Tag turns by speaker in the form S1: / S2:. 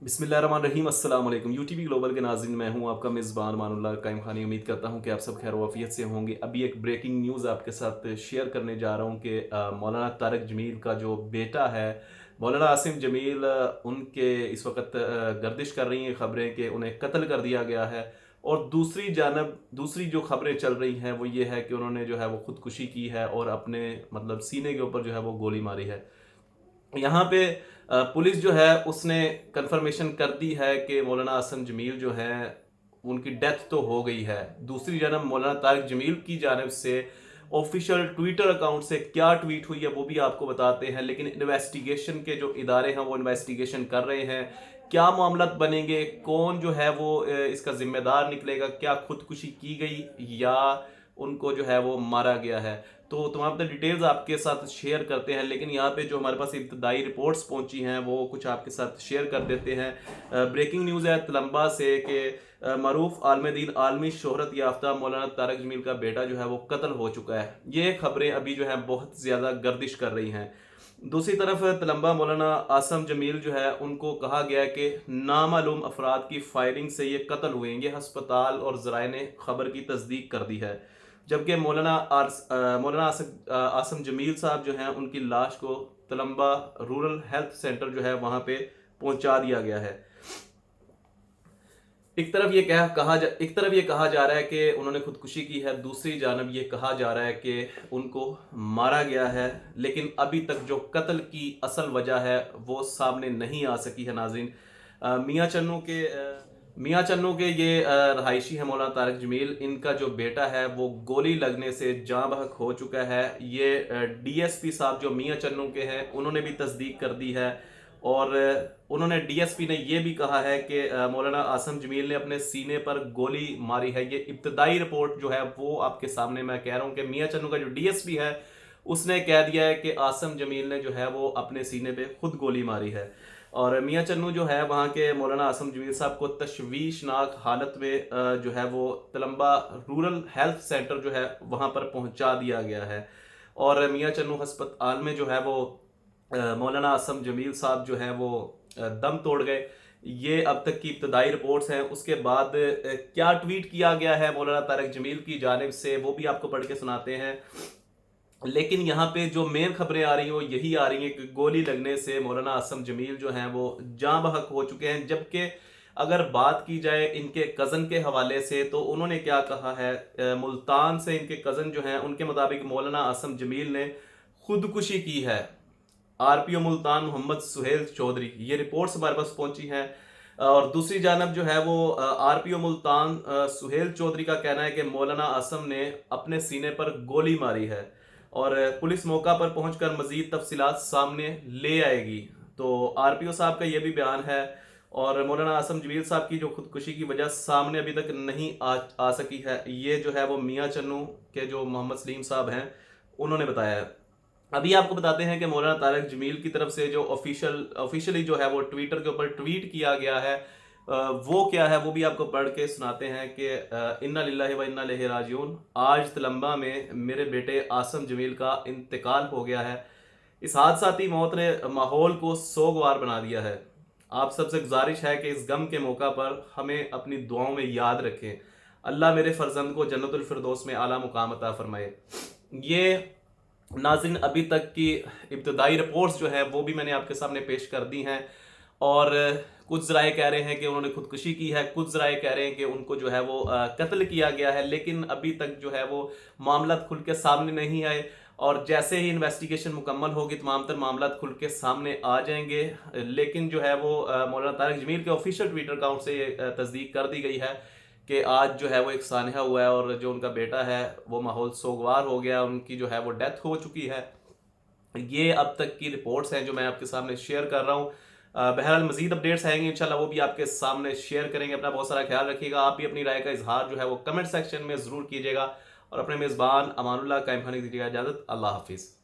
S1: बिस्मिल्लाहिर्रहमानिर्रहीम अस्सलाम वालेकुम। यूटीवी ग्लोबल के नाज़रीन, मैं हूं आपका मेज़बान मानुल्लाह कायम खानी। उम्मीद करता हूं कि आप सब खैर वाफियत से होंगे। अभी एक ब्रेकिंग न्यूज़ आपके साथ शेयर करने जा रहा हूं कि मौलाना तारिक जमील का जो बेटा है मौलाना आसिम जमील, उनके इस वक्त गर्दिश कर रही हैं ख़बरें कि उन्हें कत्ल कर दिया गया है। और दूसरी जानब दूसरी जो ख़बरें चल रही हैं वो ये है कि उन्होंने जो है वो ख़ुदकुशी की है और अपने मतलब सीने के ऊपर जो है वो गोली मारी है। यहाँ पे पुलिस जो है उसने कंफर्मेशन कर दी है कि मौलाना आसिम जमील जो है उनकी डेथ तो हो गई है। दूसरी जानब मौलाना तारिक जमील की जानब से ऑफिशियल ट्विटर अकाउंट से क्या ट्वीट हुई है वो भी आपको बताते हैं, लेकिन इन्वेस्टिगेशन के जो इदारे हैं वो इन्वेस्टिगेशन कर रहे हैं। क्या मामला बनेंगे, कौन जो है वो इसका जिम्मेदार निकलेगा, क्या खुदकुशी की गई या उनको जो है वो मारा गया है, तो तमाम अपने डिटेल्स आपके साथ शेयर करते हैं। लेकिन यहाँ पे जो हमारे पास इब्तदाई रिपोर्ट्स पहुंची हैं वो कुछ आपके साथ शेयर कर देते हैं। ब्रेकिंग न्यूज़ है तलम्बा से कि मरूफ आलम दीन आलमी शोहरत याफ्ता मौलाना तारिक जमील का बेटा जो है वो कत्ल हो चुका है। ये खबरें अभी जो है बहुत ज़्यादा गर्दिश कर रही हैं। दूसरी तरफ तलम्बा मौलाना आसम जमील जो है उनको कहा गया है कि नामालूम अफराद की फायरिंग से ये कत्ल हुए। ये हस्पताल और ज़राए ने खबर की तस्दीक कर दी है। जबकि मौलाना आसम जमील साहब जो हैं उनकी लाश को तलम्बा रूरल हेल्थ सेंटर जो है वहाँ पे पहुँचा दिया गया है। एक तरफ ये कहा जा रहा है कि उन्होंने खुदकुशी की है, दूसरी जानब ये कहा जा रहा है कि उनको मारा गया है। लेकिन अभी तक जो कत्ल की असल वजह है वो सामने नहीं आ सकी है। नाज़रीन, मियाँ चन्नू के ये रहायशी है मौलाना तारिक जमील। इनका जो बेटा है वो गोली लगने से जाँ बहक हो चुका है। ये डीएसपी साहब जो मियाँ चन्नू के हैं उन्होंने भी तस्दीक कर दी है। और उन्होंने डीएसपी ने यह भी कहा है कि मौलाना आसिम जमील ने अपने सीने पर गोली मारी है। ये इब्तदाई रिपोर्ट जो है वो आपके सामने मैं कह रहा हूँ कि मियाँ चन्नू का जो डीएसपी है उसने कह दिया है कि आसिम जमील ने जो है वो अपने सीने पे खुद गोली मारी है। और मियाँ चन्नू जो है वहाँ के मौलाना आसिम जमील साहब को तशवीशनाक हालत में जो है वो तलम्बा रूरल हेल्थ सेंटर जो है वहाँ पर पहुँचा दिया गया है। और मियाँ चन्नू हस्पताल में जो है वो मौलाना आसिम जमील साहब जो हैं वो दम तोड़ गए। ये अब तक की इब्तदाई रिपोर्ट्स हैं। उसके बाद क्या ट्वीट किया गया है मौलाना तारिक जमील की जानिब से वो भी आपको पढ़ के सुनाते हैं। लेकिन यहाँ पे जो मेन खबरें आ रही हैं वो यही आ रही हैं कि गोली लगने से मौलाना आसिम जमील जो हैं वो जाँ बहक हो चुके हैं। जबकि अगर बात की जाए इनके कज़न के हवाले से तो उन्होंने क्या कहा है, मुल्तान से इनके कज़न जो हैं उनके मुताबिक मौलाना आसिम जमील ने खुदकुशी की है। आरपीओ मुल्तान मोहम्मद सुहेल चौधरी, ये रिपोर्ट्स हमारे पास पहुंची हैं। और दूसरी जानब जो है वो आरपीओ मुल्तान सुहेल चौधरी का कहना है कि मौलाना आसिम ने अपने सीने पर गोली मारी है और पुलिस मौका पर पहुंचकर मजीद तफसीलात सामने ले आएगी। तो आरपीओ साहब का ये भी बयान है। और मौलाना आसिम जमील साहब की जो खुदकुशी की वजह सामने अभी तक नहीं आ सकी है, ये जो है वो मियाँ चन्नू के जो मोहम्मद सलीम साहब हैं उन्होंने बताया है। अभी आपको बताते हैं कि मौलाना तारिक जमील की तरफ से जो ऑफिशियली जो है वो ट्विटर के ऊपर ट्वीट किया गया है वो क्या है वो भी आपको पढ़ के सुनाते हैं कि इन्ना लिल्लाहि व इन्ना इलैहि राजिऊन। आज तलम्बा में मेरे बेटे आसिम जमील का इंतकाल हो गया है। इस हादसाती मौत ने माहौल को सोगवार बना दिया है। आप सबसे गुजारिश है कि इस गम के मौका पर हमें अपनी दुआओं में याद रखें। अल्लाह मेरे फर्जंद को जन्नतुल फिरदौस में आला मुकाम अता फरमाए। ये नाज़रीन अभी तक की इब्तदाई रिपोर्ट्स जो है वो भी मैंने आपके सामने पेश कर दी हैं। और कुछ ज़राए कह रहे हैं कि उन्होंने खुदकुशी की है, कुछ ज़राए कह रहे हैं कि उनको जो है वो कत्ल किया गया है। लेकिन अभी तक जो है वो मामला खुल के सामने नहीं आए। और जैसे ही इन्वेस्टिगेशन मुकम्मल होगी तमाम तर मामला खुल के सामने आ जाएंगे। लेकिन जो है वो मौलाना तारिक जमील के ऑफिशियल ट्विटर अकाउंट से ये तस्दीक कर दी गई है कि आज जो है वो एक सानहा हुआ है और जो उनका बेटा है वो माहौल सोगवार हो गया, उनकी जो है वो डेथ हो चुकी है। ये अब तक की रिपोर्ट्स हैं जो मैं आपके सामने शेयर कर रहा हूँ। बहरहाल मजीद अपडेट्स आएंगे इंशाल्लाह, वो भी आपके सामने शेयर करेंगे। अपना बहुत सारा ख्याल रखिएगा। आप भी अपनी राय का इजहार जो है वो कमेंट सेक्शन में ज़रूर कीजिएगा और अपने मेज़बान अमानुल्लाह कायम खाने की दीजिएगा इजाज़त। अल्लाह हाफिज़।